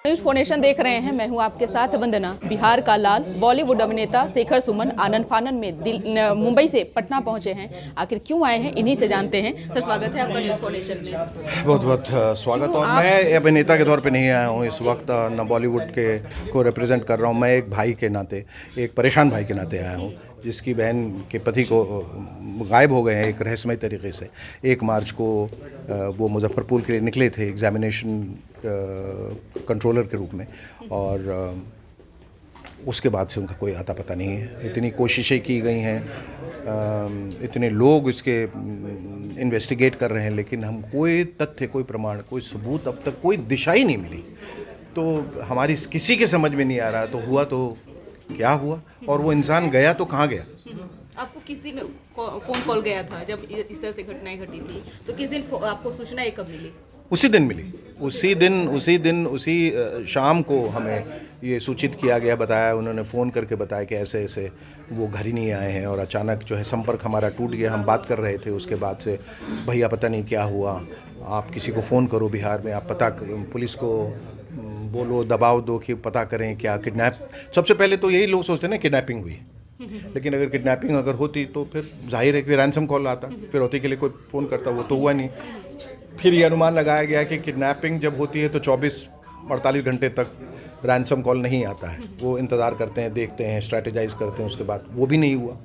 News foundation देख रहे हैं। मैं हूं आपके साथ वंदना। बिहार का लाल बॉलीवुड अभिनेता शेखर सुमन आनन फानन में मुंबई से पटना पहुंचे हैं। आखिर क्यों आए हैं, इन्हीं से जानते हैं। सर, स्वागत है आपका न्यूज फाउंडेशन में। बहुत बहुत स्वागत। और मैं अभिनेता के तौर पे नहीं आया हूँ इस वक्त, न बॉलीवुड के को रिप्रेजेंट कर रहा हूँ। मैं एक भाई के नाते, एक परेशान भाई के नाते आया हूँ, जिसकी बहन के पति को गायब हो गए हैं एक रहस्यमय तरीके से। 1 मार्च को वो मुजफ्फरपुर के लिए निकले थे एग्जामिनेशन कंट्रोलर के रूप में, और उसके बाद से उनका कोई आता पता नहीं है। इतनी कोशिशें की गई हैं, इतने लोग इसके इन्वेस्टिगेट कर रहे हैं, लेकिन हम कोई तथ्य, कोई प्रमाण, कोई सबूत, अब तक कोई दिशा ही नहीं मिली। तो हमारी किसी के समझ में नहीं आ रहा, तो हुआ तो क्या हुआ, और वो इंसान गया तो कहाँ गया। आपको किस दिन फोन कॉल गया था जब इस तरह से घटनाएं घटी थी? तो किस दिन आपको सूचना कब मिली? उसी दिन मिली। उसी शाम को हमें ये सूचित किया गया, बताया, उन्होंने फ़ोन करके बताया कि ऐसे ऐसे वो घर ही नहीं आए हैं, और अचानक जो है संपर्क हमारा टूट गया। हम बात कर रहे थे, उसके बाद से भैया पता नहीं क्या हुआ, आप किसी को फ़ोन करो बिहार में, आप पता पुलिस को बोलो, दबाव दो कि पता करें क्या किडनैप। सबसे पहले तो यही लोग सोचते हैं ना किडनैपिंग हुई, लेकिन अगर किडनैपिंग अगर होती तो फिर जाहिर है कि रैंसम कॉल आता, फिर होती के लिए कोई फ़ोन करता, वो तो हुआ नहीं। फिर ये अनुमान लगाया गया कि किडनैपिंग जब होती है तो 24-48 घंटे तक रैंसम कॉल नहीं आता है। वो इंतज़ार करते हैं, देखते हैं, स्ट्रैटेजाइज करते हैं, उसके बाद वो भी नहीं हुआ।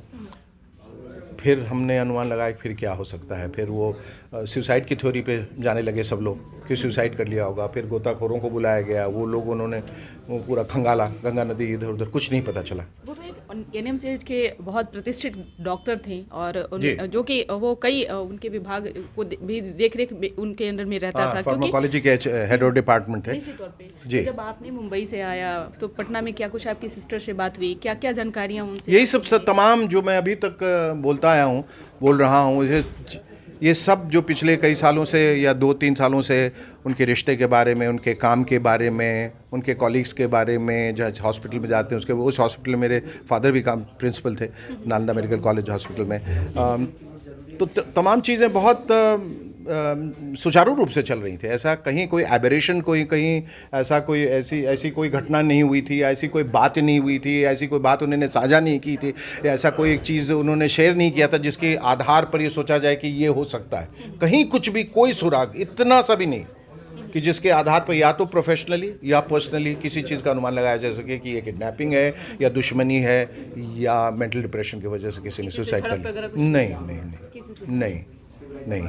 फिर हमने अनुमान लगाया कि फिर क्या हो सकता है। फिर वो सुसाइड की थ्योरी पे जाने लगे सब लोग कि सुसाइड कर लिया होगा। फिर गोताखोरों को बुलाया गया, वो लोग उन्होंने वो पूरा खंगाला, गंगा नदी इधर उधर, कुछ नहीं पता चला। वो तो एक एनएमसीएच के बहुत प्रतिष्ठित डॉक्टर थे, और जो कि वो कई उनके विभाग को भी देखरेख उनके अंडर में रहता था, फार्माकोलॉजी के हेड ऑफ डिपार्टमेंट थे। निश्चित तौर पे जी। जब आपने मुंबई से आया तो पटना में क्या कुछ आपकी सिस्टर से बात हुई, क्या क्या जानकारियां उनसे? यही सब तमाम जो मैं अभी तक बोल रहा हूँ, ये सब जो पिछले कई सालों से या 2-3 सालों से उनके रिश्ते के बारे में, उनके काम के बारे में, उनके कॉलीग्स के बारे में, जो हॉस्पिटल में जाते हैं उसके, उस हॉस्पिटल में मेरे फादर भी काम प्रिंसिपल थे, नालंदा मेडिकल कॉलेज हॉस्पिटल में। तो तमाम चीज़ें बहुत सुचारू रूप से चल रही थी। ऐसा कहीं कोई एबरेशन, कहीं ऐसा कोई ऐसी कोई घटना नहीं हुई थी, ऐसी कोई बात नहीं हुई थी, ऐसी कोई बात उन्होंने साझा नहीं की थी, ऐसा कोई चीज़ उन्होंने शेयर नहीं किया था जिसके आधार पर ये सोचा जाए कि ये हो सकता है। कहीं कुछ भी, कोई सुराग इतना सा भी नहीं कि जिसके आधार पर या तो प्रोफेशनली या पर्सनली किसी चीज़ का अनुमान लगाया जा सके कि ये किडनैपिंग है या दुश्मनी है या मेंटल डिप्रेशन की वजह से किसी ने सुसाइड कर लिया। नहीं।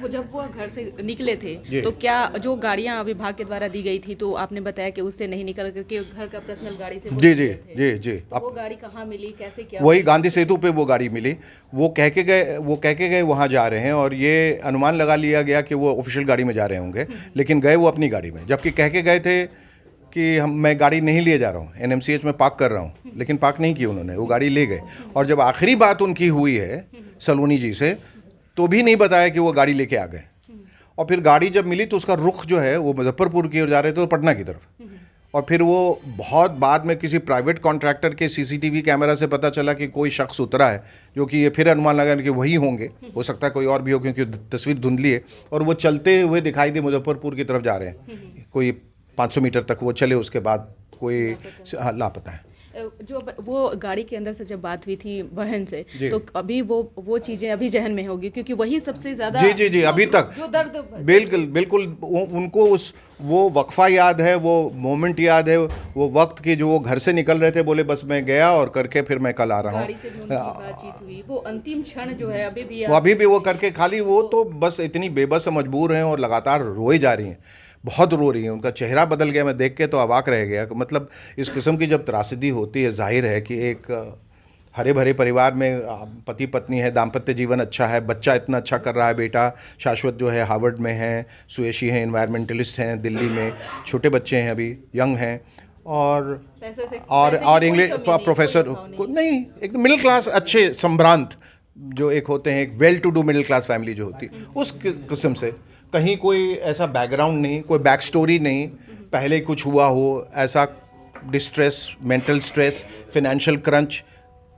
जब वो घर से निकले थे तो क्या जो गाड़ियां विभाग के द्वारा दी गई थी, तो आपने बताया कि उससे नहीं निकल करके घर का पर्सनल गाड़ी से जी। तो वो गाड़ी कहाँ मिली, कैसे, क्या? वही गांधी सेतु पे वो गाड़ी मिली। वो कह के गए वहाँ जा रहे हैं, और ये अनुमान लगा लिया गया कि वो ऑफिशियल गाड़ी में जा रहे होंगे, लेकिन गए वो अपनी गाड़ी में, जबकि कह के गए थे कि मैं गाड़ी नहीं लिए जा रहा हूँ, एनएमसीएच में पार्क कर रहा हूँ, लेकिन पार्क नहीं की उन्होंने, वो गाड़ी ले गए। और जब आखिरी बात उनकी हुई है सलोनी जी से, तो भी नहीं बताया कि वो गाड़ी लेके आ गए। और फिर गाड़ी जब मिली तो उसका रुख जो है वो मुजफ्फरपुर की ओर जा रहे थे और पटना की तरफ। और फिर वो बहुत बाद में किसी प्राइवेट कॉन्ट्रैक्टर के सीसीटीवी कैमरा से पता चला कि कोई शख्स उतरा है, जो कि ये फिर अनुमान लगा कि वही होंगे, हो सकता है कोई और भी हो, क्योंकि तस्वीर धुंधली है, और वो चलते हुए दिखाई दे मुजफ्फरपुर की तरफ जा रहे हैं। कोई 500 मीटर तक वो चले, उसके बाद कोई लापता है। जो वो गाड़ी के अंदर से जब बात हुई थी बहन से, तो अभी वो चीजें अभी जहन में होगी, क्योंकि वही सबसे ज्यादा जी अभी तक जो दर्द, बिल्कुल उनको वो वक्फा याद है, वो मोमेंट याद है, वो वक्त की जो वो घर से निकल रहे थे, बोले बस मैं गया और करके फिर मैं कल आ रहा हूँ। बातचीत हुई, वो अंतिम क्षण जो है अभी भी वो करके खाली वो तो बस इतनी बेबस मजबूर हैं और लगातार रोए जा रही हैं, बहुत रो रही हैं। उनका चेहरा बदल गया, मैं देख के तो अवाक रह गया। मतलब इस किस्म की जब त्रासदी होती है, जाहिर है कि एक हरे भरे परिवार में पति पत्नी है, दाम्पत्य जीवन अच्छा है, बच्चा इतना अच्छा कर रहा है, बेटा शाश्वत जो है हार्वर्ड में है, सुयशी हैं, एनवायरमेंटलिस्ट हैं दिल्ली में, छोटे बच्चे हैं, अभी यंग हैं, और इंग्लिश प्रोफेसर को नहीं, एक मिडिल क्लास अच्छे संभ्रांत जो एक होते हैं, एक well to do middle class family जो होती है, उस किस्म से। कहीं कोई ऐसा बैकग्राउंड नहीं, कोई बैक स्टोरी नहीं, पहले कुछ हुआ हो ऐसा, distress, mental stress, financial crunch,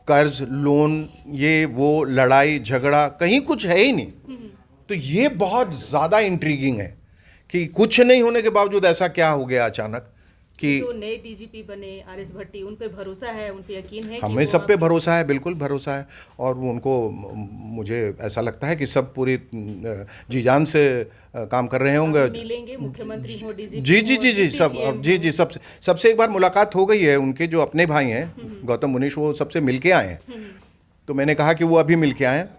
कर्ज, लोन, ये वो, लड़ाई झगड़ा, कहीं कुछ है ही नहीं। तो ये बहुत ज़्यादा इंट्रीगिंग है कि कुछ नहीं होने के बावजूद ऐसा क्या हो गया अचानक कि जो नए डीजीपी बने आर.एस. भट्टी, उन पे भरोसा है, उन पे यकीन है कि हमें वो सब पे आप- भरोसा है, बिल्कुल भरोसा है। और वो उनको मुझे ऐसा लगता है कि सब पूरी जी जान से काम कर रहे होंगे। आप मिलेंगे, मुख्यमंत्री हो, डीजीपी जी जी हो, जी जी डिप्टी सब सीएम जी हो। जी सब सबसे एक बार मुलाकात हो गई है। उनके जो अपने भाई हैं गौतम मुनीश, वो सबसे मिल के आए हैं। तो मैंने कहा कि वो अभी मिल के आए,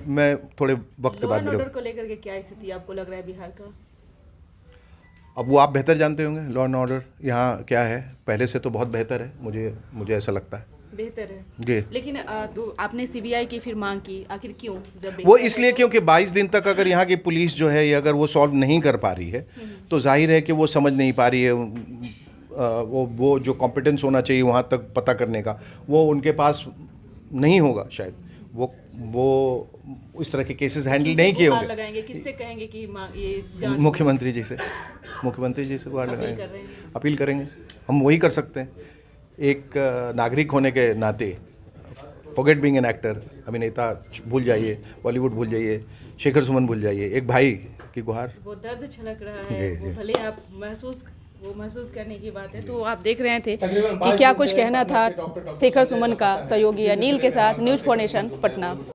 मैं थोड़े वक्त के लॉ बाद एंड मिलूँ। ऑर्डर को लेकर के क्या स्थिति आपको लग रहा है बिहार का? अब वो आप बेहतर जानते होंगे, लॉ एंड ऑर्डर यहाँ क्या है। पहले से तो बहुत बेहतर है, मुझे ऐसा लगता है बेहतर है जी। लेकिन तो आपने सीबीआई की फिर मांग की, आखिर क्यों? जब वो बेहतर है इसलिए तो- क्योंकि 22 दिन तक अगर यहाँ की पुलिस जो है ये अगर वो सॉल्व नहीं कर पा रही है तो जाहिर है कि वो समझ नहीं पा रही है। वो जो कॉम्पिटेंस होना चाहिए वहाँ तक पता करने का, वो उनके पास नहीं होगा शायद। वो इस तरह के केसेस हैंडल किससे नहीं किए गुहार होंगे। लगाएंगे, किससे कहेंगे कि ये जांच मुख्यमंत्री जी से गुहार अपील लगाएंगे, कर रहे हैं? अपील करेंगे। हम वही कर सकते हैं एक नागरिक होने के नाते। फॉरगेट बीइंग एन एक्टर, अभिनेता भूल जाइए, बॉलीवुड भूल जाइए, शेखर सुमन भूल जाइए, एक भाई की गुहार। वो दर्द छलक रहा जी, है, जी। वो भले आप महसूस करने की बात है। तो आप देख रहे थे कि क्या कुछ कहना था शेखर सुमन का सहयोगी अनिल के साथ। News for nation, Patna.